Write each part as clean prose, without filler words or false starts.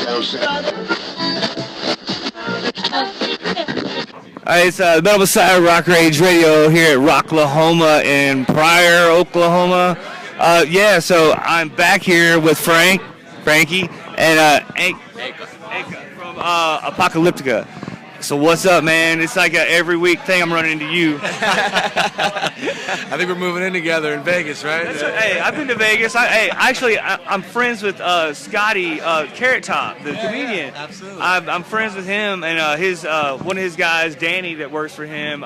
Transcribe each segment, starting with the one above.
Alright, it's Metal Messiah Rock Rage Radio here at Rocklahoma in Pryor, Oklahoma. So I'm back here with Frankie, and Aka from Apocalyptica. So what's up, man? It's like a every week thing I'm running into you. I think we're moving in together in Vegas, right? Hey, I've been to Vegas. I'm friends with Scotty Carrot Top, the comedian. Absolutely. I'm friends with him and his one of his guys, Danny, that works for him.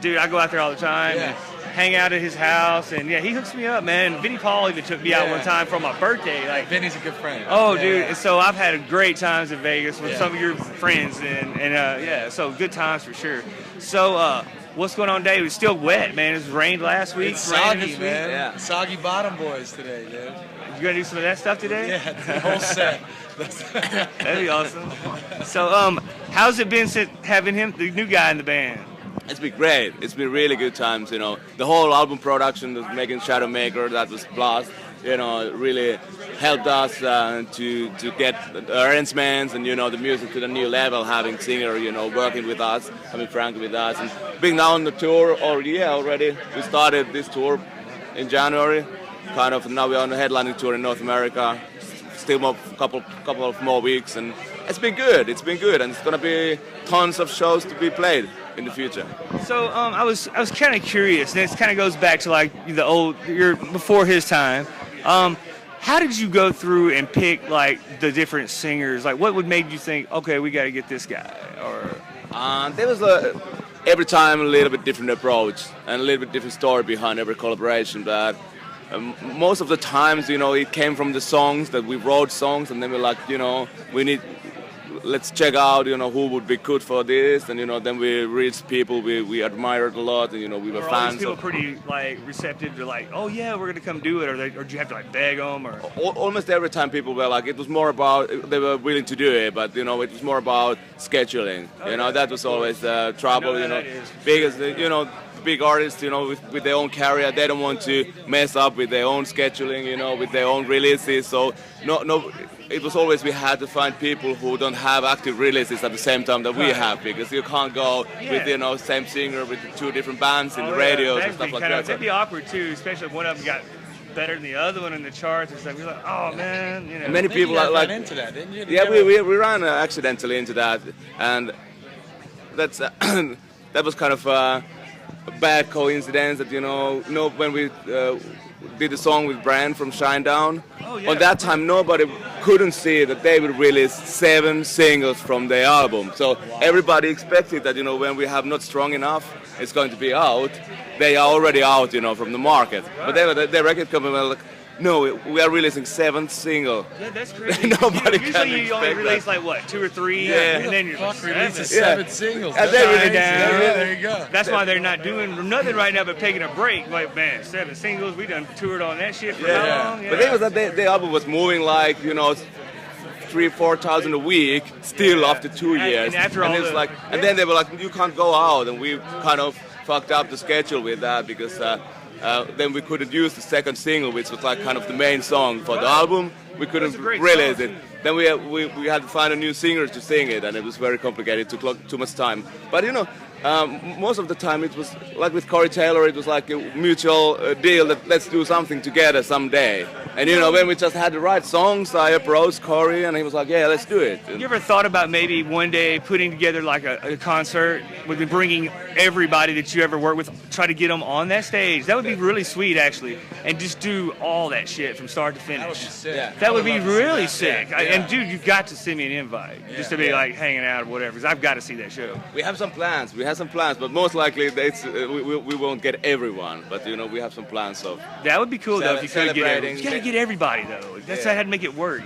Dude, I go out there all the time. Yeah. And hang out at his house, and he hooks me up, man. Vinnie Paul even took me out one time for my birthday. Like, Vinny's a good friend. Oh, dude. And so I've had great times in Vegas with some of your friends, and so good times for sure. So, what's going on today? It was still wet, man. It rained last week. It's soggy, this man. Week. Yeah. Soggy bottom boys today, dude. You gonna do some of that stuff today? Yeah, the whole set. That'd be awesome. So, how's it been since having him, the new guy in the band? It's been great. It's been really good times, you know. The whole album production, making Shadowmaker, that was blast. You know, it really helped us to get the arrangements and, the music to the new level, having singer, working with us, having Frank with us. And being now on the tour already. We started this tour in January. Now we're on a headlining tour in North America. Still a couple of more weeks, and it's been good. And it's gonna be tons of shows to be played in the future. So I was kind of curious, and it kind of goes back to like you're before his time. How did you go through and pick like the different singers? Like, what would make you think, okay, we got to get this guy? Or there was every time a little bit different approach and a little bit different story behind every collaboration, but. Most of the times, it came from the songs that we wrote songs, and then we're like, let's check out, who would be good for this, and then we reached people we admired a lot, and we were fans. All these people pretty like receptive to like, oh yeah, we're gonna come do it, or do you have to like beg them, or? Almost every time people were like, it was more about they were willing to do it, but it was more about scheduling. Okay. That was always the trouble. Biggest, big artists, with their own career, they don't want to mess up with their own scheduling, with their own releases. So no, it was always we had to find people who don't have active releases at the same time that we have, because you can't go with same singer with two different bands in the radios and stuff like that. That'd be awkward too, especially if one of them got better than the other one in the charts or something. You're like, oh man, Many people are like into that, didn't you? Yeah, we ran accidentally into that, and that's that was kind of. A bad coincidence that when we did the song with Brand from Shinedown, on that time nobody couldn't see that they would release 7 singles from their album. So everybody expected that when we have Not Strong Enough, it's going to be out. They are already out, from the market. But the record company was like, no, we are releasing 7th single. Yeah, that's crazy. Nobody Usually you only release like what, 2 or 3, and then you're releases 7 singles. And That's really down. Yeah, there you go. That's why they're not doing nothing right now but taking a break. Like, man, 7 singles, we done toured on that shit for how long? Yeah. But the thing was that the album was moving like 3,000-4,000 a week, still after 2 years. And after all and then they were like, you can't go out, and we kind of fucked up the schedule with that, because then we couldn't use the second single, which was like kind of the main song for the album. We couldn't release it. Then we had to find a new singer to sing it, and it was very complicated. It took too much time. But most of the time it was like with Corey Taylor, it was like a mutual deal that let's do something together someday. And when we just had the right songs, I approached Corey, and he was like, yeah, let's do it. You ever thought about maybe one day putting together like a concert with bringing everybody that you ever worked with, try to get them on that stage? That would be really sweet, actually, and just do all that shit from start to finish. That would be sick. Yeah. That would be really sick. Yeah. And dude, you've got to send me an invite just to be like hanging out or whatever, because I've got to see that show. We have some plans, but most likely we won't get everyone. But we have some plans. So that would be cool though if you could get everybody. You got to get everybody though. That's how to make it work.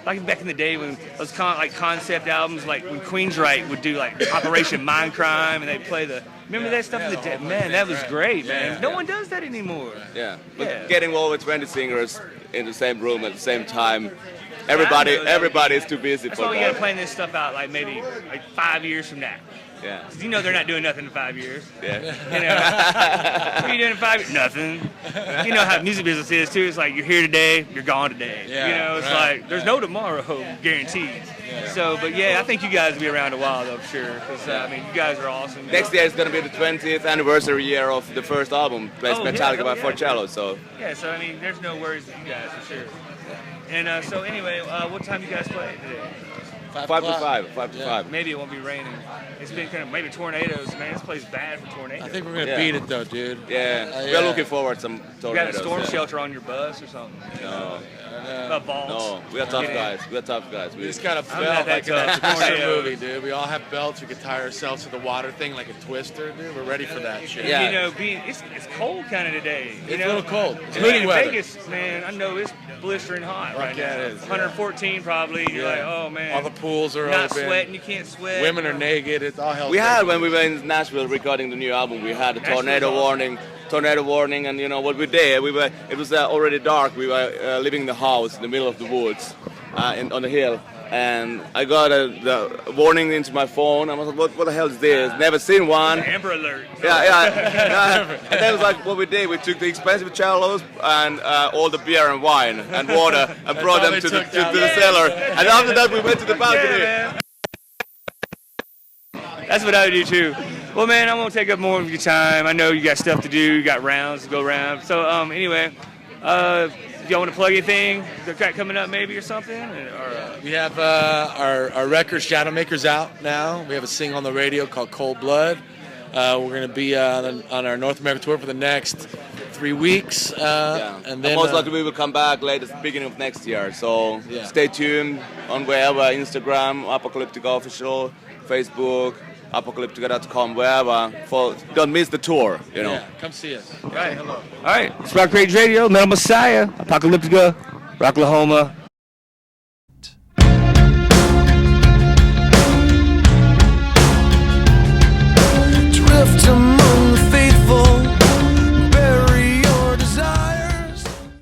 Like back in the day when those concept albums, like when Queensryche would do like Operation Mindcrime, and they'd play the. Remember that stuff in the day? Man, that was great, man. No one does that anymore. Yeah, but getting all the 20 singers in the same room at the same time. Everybody is too busy That's for why we that. got to plan this stuff out like maybe like 5 years from now. Yeah. You know they're not doing nothing in 5 years. Yeah. You know, what are you doing in 5 years? Nothing. You know how music business is too. It's like you're here today, you're gone today. Yeah, you know, it's right. like there's no tomorrow guaranteed. Yeah. So, but yeah, I think you guys will be around a while though, for sure. Because I mean, you guys are awesome. Next year is going to be the 20th anniversary year of the first album, Plays Metallica by Four Cello. So. Yeah. So I mean, there's no worries with you guys for sure. And so anyway, what time you guys play today? 5 to 5. Maybe it won't be raining. It's been kind of maybe tornadoes, man. This place is bad for tornadoes. I think we're gonna beat it though, dude. Yeah, we're looking forward to some tornadoes. You got a storm shelter on your bus or something? No. Vaults. No, we are tough guys. We are tough guys. We just got a belt like in that movie, dude. We all have belts. We can tie ourselves to the water thing like a twister, dude. We're ready for that shit. Yeah. You know, it's cold kind of today. It's a little cold. It's in Vegas, man, I know it's blistering hot right now. Yeah, it is. 114 probably. You're like, oh man. All the pools are not open. Sweating. You can't sweat. Women are naked. It's all hell. We had when we were in Nashville recording the new album. We had a tornado warning, and you know what we did. It was already dark. We were living in the house in the middle of the woods, on the hill, and I got the warning into my phone. I was like, what the hell is this? Never seen one. Amber Alert. Yeah. And that was like what we did. We took the expensive cellos and all the beer and wine and water and brought them to the cellar. And after that, we went to the balcony. Yeah, that's what I would do too. Well, man, I won't take up more of your time. I know you got stuff to do. You got rounds to go around. So, anyway, y'all want to plug anything? The got coming up maybe or something? We have our record Shadowmaker's out now. We have a single on the radio called Cold Blood. We're going to be on our North American tour for the next 3 weeks. And then most likely we will come back latest beginning of next year. So stay tuned on wherever, Instagram, Apocalyptica Official, Facebook, apocalyptica.com, wherever. Don't miss the tour, you know. Yeah, come see us. All right. Hello. All right. It's Rock Rage Radio, Metal Messiah, Apocalyptica, Rocklahoma.